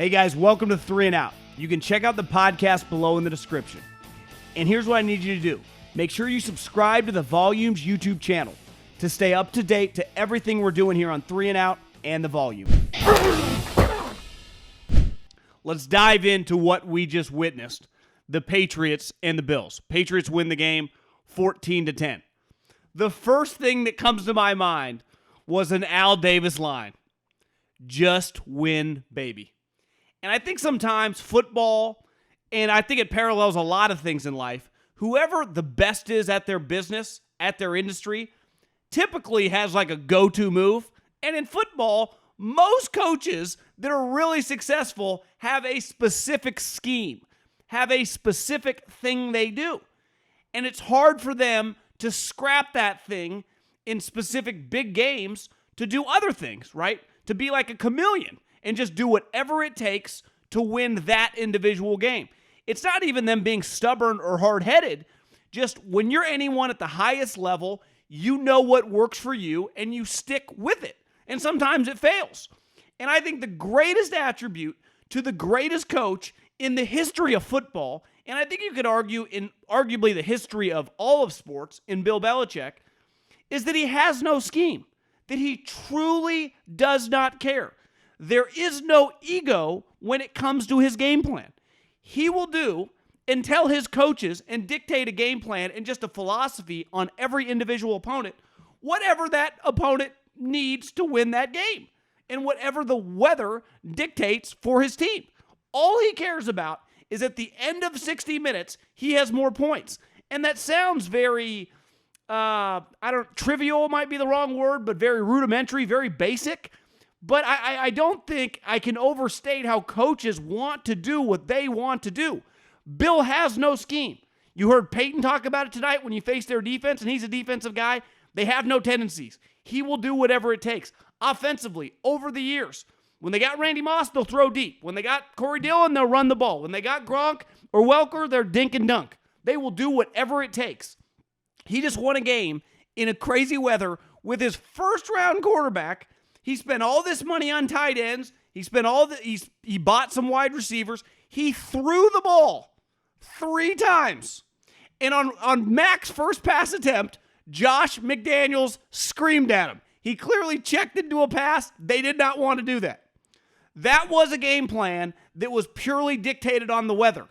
Hey guys, welcome to 3 and Out. You can check out the podcast below in the description. And here's what I need you to do. Make sure you subscribe to the Volumes YouTube channel to stay up to date to everything we're doing here on 3 and Out and the Volume. Let's dive into what we just witnessed. The Patriots and the Bills. Patriots win the game 14-10. The first thing that comes to my mind was an Al Davis line. Just win, baby. And I think sometimes football, and I think it parallels a lot of things in life, whoever the best is at their business, at their industry, typically has like a go-to move. And in football, most coaches that are really successful have a specific scheme, have a specific thing they do. And it's hard for them to scrap that thing in specific big games to do other things, right? To be like a chameleon and just do whatever it takes to win that individual game. It's not even them being stubborn or hard-headed. Just when you're anyone at the highest level, you know what works for you and you stick with it. And sometimes it fails. And I think the greatest attribute to the greatest coach in the history of football, and I think you could argue in arguably the history of all of sports in Bill Belichick, is that he has no scheme, that he truly does not care. There is no ego when it comes to his game plan. He will do and tell his coaches and dictate a game plan and just a philosophy on every individual opponent, whatever that opponent needs to win that game and whatever the weather dictates for his team. All he cares about is at the end of 60 minutes, he has more points. And that sounds very, trivial might be the wrong word, but very rudimentary, very basic. But I don't think I can overstate how coaches want to do what they want to do. Bill has no scheme. You heard Peyton talk about it tonight when you face their defense, and he's a defensive guy. They have no tendencies. He will do whatever it takes. Offensively, over the years, when they got Randy Moss, they'll throw deep. When they got Corey Dillon, they'll run the ball. When they got Gronk or Welker, they're dink and dunk. They will do whatever it takes. He just won a game in a crazy weather with his first-round quarterback. He spent all this money on tight ends. He bought some wide receivers. He threw the ball 3 times. And on Mac's first pass attempt, Josh McDaniels screamed at him. He clearly checked into a pass. They did not want to do that. That was a game plan that was purely dictated on the weather.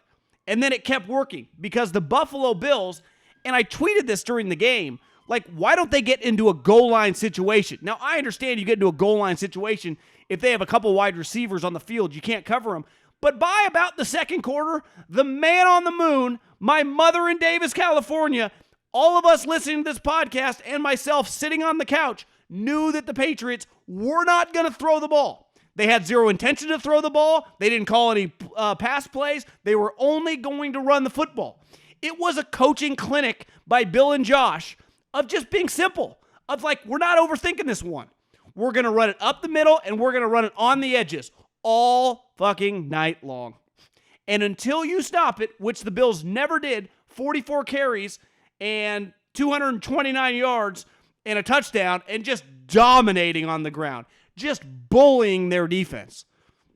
And then it kept working because the Buffalo Bills, and I tweeted this during the game, like, why don't they get into a goal line situation? Now, I understand you get into a goal line situation if they have a couple wide receivers on the field. You can't cover them. But by about the second quarter, the man on the moon, my mother in Davis, California, all of us listening to this podcast and myself sitting on the couch knew that the Patriots were not going to throw the ball. They had zero intention to throw the ball. They didn't call any pass plays. They were only going to run the football. It was a coaching clinic by Bill and Josh of just being simple, of like, we're not overthinking this one. We're going to run it up the middle, and we're going to run it on the edges all fucking night long. And until you stop it, which the Bills never did, 44 carries and 229 yards and a touchdown and just dominating on the ground, just bullying their defense,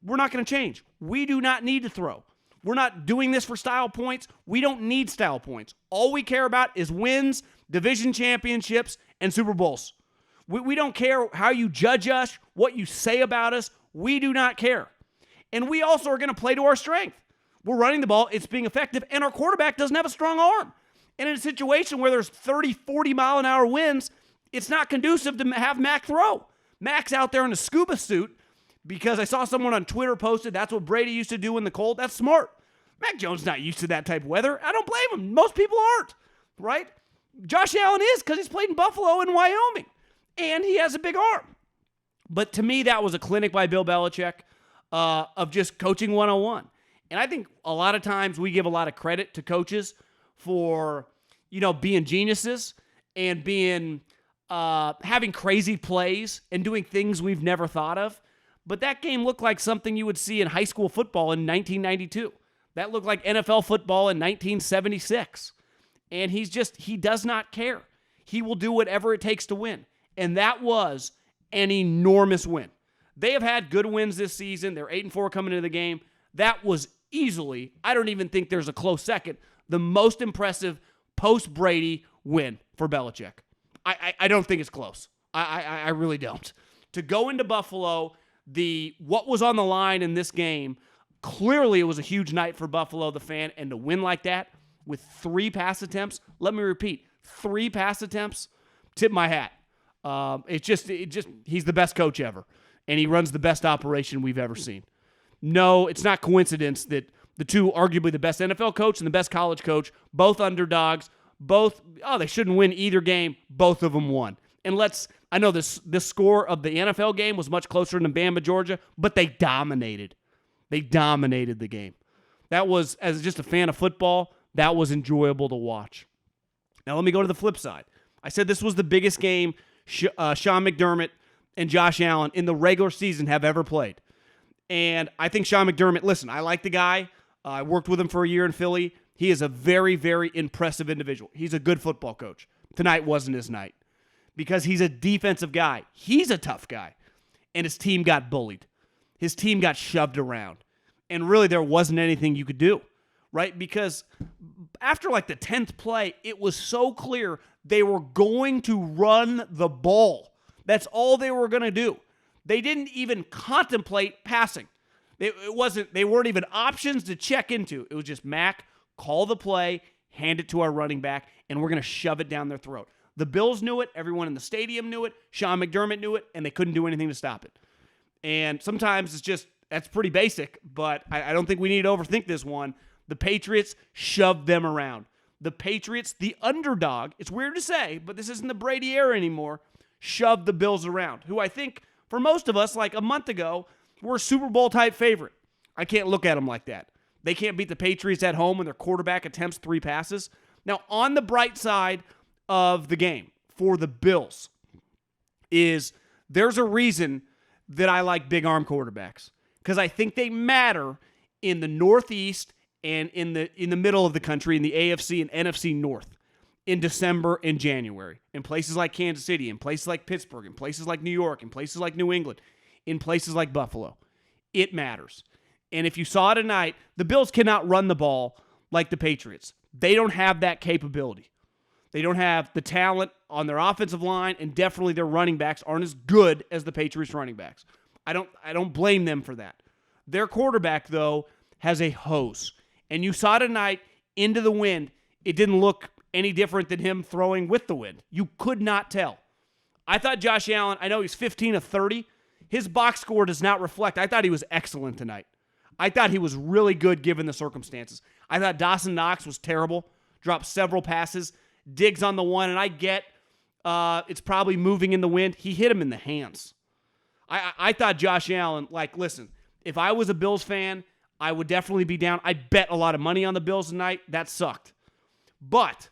we're not going to change. We do not need to throw. We're not doing this for style points. We don't need style points. All we care about is wins, division championships, and Super Bowls. We don't care how you judge us, what you say about us. We do not care. And we also are going to play to our strength. We're running the ball. It's being effective. And our quarterback doesn't have a strong arm. And in a situation where there's 30, 40-mile-an-hour winds, it's not conducive to have Mac throw. Mac's out there in a scuba suit because I saw someone on Twitter posted that's what Brady used to do in the cold. That's smart. Mac Jones not used to that type of weather. I don't blame him. Most people aren't, right? Josh Allen is because he's played in Buffalo and Wyoming, and he has a big arm. But to me, that was a clinic by Bill Belichick of just coaching 101. And I think a lot of times we give a lot of credit to coaches for, being geniuses and being having crazy plays and doing things we've never thought of. But that game looked like something you would see in high school football in 1992. That looked like NFL football in 1976. And he does not care. He will do whatever it takes to win. And that was an enormous win. They have had good wins this season. They're 8-4 coming into the game. That was easily, I don't even think there's a close second, the most impressive post-Brady win for Belichick. I don't think it's close. I really don't. To go into Buffalo, what was on the line in this game, clearly it was a huge night for Buffalo, the fan, and to win like that with 3 pass attempts, let me repeat, 3 pass attempts, tip my hat. He's the best coach ever, and he runs the best operation we've ever seen. No, it's not coincidence that the two, arguably the best NFL coach and the best college coach, both underdogs, they shouldn't win either game, both of them won. And I know this score of the NFL game was much closer than Bama, Georgia, but they dominated. They dominated the game. That was, as just a fan of football, that was enjoyable to watch. Now let me go to the flip side. I said this was the biggest game Sean McDermott and Josh Allen in the regular season have ever played. And I think Sean McDermott, listen, I like the guy. I worked with him for a year in Philly. He is a very, very impressive individual. He's a good football coach. Tonight wasn't his night because he's a defensive guy. He's a tough guy. And his team got bullied. His team got shoved around. And really there wasn't anything you could do, right? Because after like the 10th play, it was so clear they were going to run the ball. That's all they were going to do. They didn't even contemplate passing. They weren't even options to check into. It was just Mac, call the play, hand it to our running back, and we're going to shove it down their throat. The Bills knew it. Everyone in the stadium knew it. Sean McDermott knew it, and they couldn't do anything to stop it. And sometimes that's pretty basic, but I don't think we need to overthink this one. The Patriots shoved them around. The Patriots, the underdog, it's weird to say, but this isn't the Brady era anymore, shoved the Bills around, who I think for most of us, like a month ago, were a Super Bowl type favorite. I can't look at them like that. They can't beat the Patriots at home when their quarterback attempts 3 passes. Now, on the bright side of the game for the Bills there's a reason that I like big arm quarterbacks, because I think they matter in the Northeast and in the middle of the country, in the AFC and NFC North, in December and January, in places like Kansas City, in places like Pittsburgh, in places like New York, in places like New England, in places like Buffalo. It matters. And if you saw tonight, the Bills cannot run the ball like the Patriots. They don't have that capability. They don't have the talent on their offensive line, and definitely their running backs aren't as good as the Patriots running backs. I don't blame them for that. Their quarterback, though, has a hose. And you saw tonight into the wind, it didn't look any different than him throwing with the wind. You could not tell. I thought Josh Allen, I know he's 15 of 30. His box score does not reflect. I thought he was excellent tonight. I thought he was really good given the circumstances. I thought Dawson Knox was terrible. Dropped several passes. Diggs on the one, and I get it's probably moving in the wind. He hit him in the hands. I thought Josh Allen, listen, if I was a Bills fan, I would definitely be down. I bet a lot of money on the Bills tonight. That sucked. But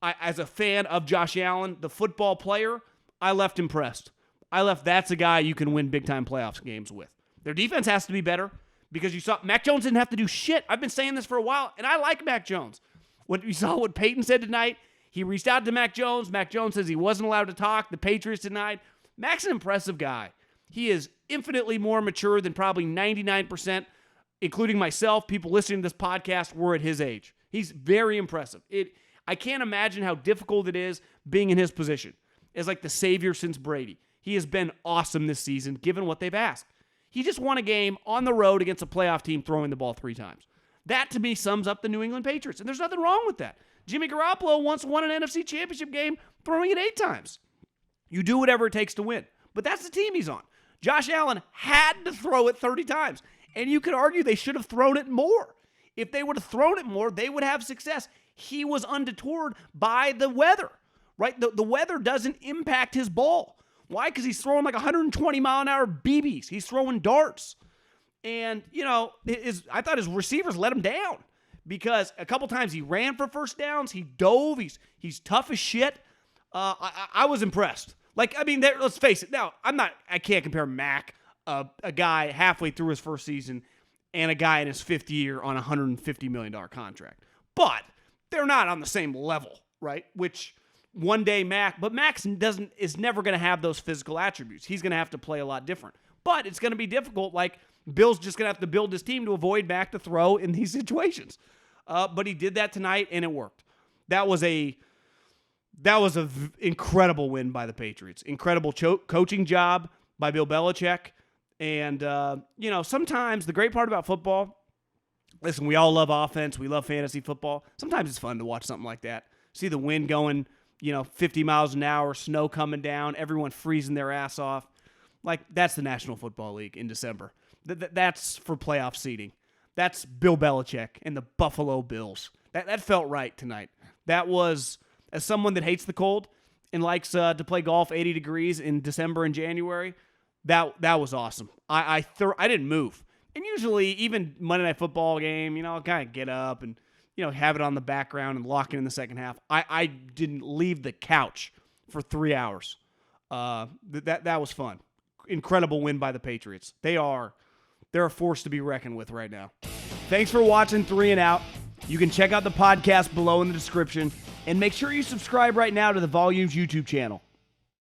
as a fan of Josh Allen, the football player, I left impressed. That's a guy you can win big-time playoffs games with. Their defense has to be better because you saw Mac Jones didn't have to do shit. I've been saying this for a while, and I like Mac Jones. You saw what Peyton said tonight. He reached out to Mac Jones. Mac Jones says he wasn't allowed to talk. The Patriots denied. Mac's an impressive guy. He is infinitely more mature than probably 99%, including myself, people listening to this podcast, were at his age. He's very impressive. I can't imagine how difficult it is being in his position as like the savior since Brady. He has been awesome this season, given what they've asked. He just won a game on the road against a playoff team throwing the ball 3 times. That, to me, sums up the New England Patriots, and there's nothing wrong with that. Jimmy Garoppolo once won an NFC Championship game throwing it 8 times. You do whatever it takes to win, but that's the team he's on. Josh Allen had to throw it 30 times, and you could argue they should have thrown it more. If they would have thrown it more, they would have success. He was undeterred by the weather, right? The weather doesn't impact his ball. Why? Because he's throwing like 120-mile-an-hour BBs. He's throwing darts. And, I thought his receivers let him down because a couple times he ran for first downs. He dove. He's tough as shit. I was impressed. Let's face it. Now, I can't compare Mac, a guy halfway through his first season, and a guy in his 5th year on a $150 million contract. But they're not on the same level, right? Which one day Mac is never going to have those physical attributes. He's going to have to play a lot different. But it's going to be difficult. Like, Bill's just going to have to build his team to avoid Mac to throw in these situations. But he did that tonight, and it worked. That was a incredible win by the Patriots. Incredible coaching job by Bill Belichick. And, sometimes the great part about football, listen, we all love offense. We love fantasy football. Sometimes it's fun to watch something like that. See the wind going, 50 miles an hour, snow coming down, everyone freezing their ass off. Like, that's the National Football League in December. That's for playoff seeding. That's Bill Belichick and the Buffalo Bills. That felt right tonight. That was, as someone that hates the cold and likes to play golf 80 degrees in December and January, that was awesome. I didn't move. And usually, even Monday Night Football game, I'll kind of get up and, have it on the background and lock it in the second half. I didn't leave the couch for 3 hours. That was fun. Incredible win by the Patriots. They're a force to be reckoned with right now. Thanks for watching 3 and Out. You can check out the podcast below in the description, and make sure you subscribe right now to the Volumes YouTube channel.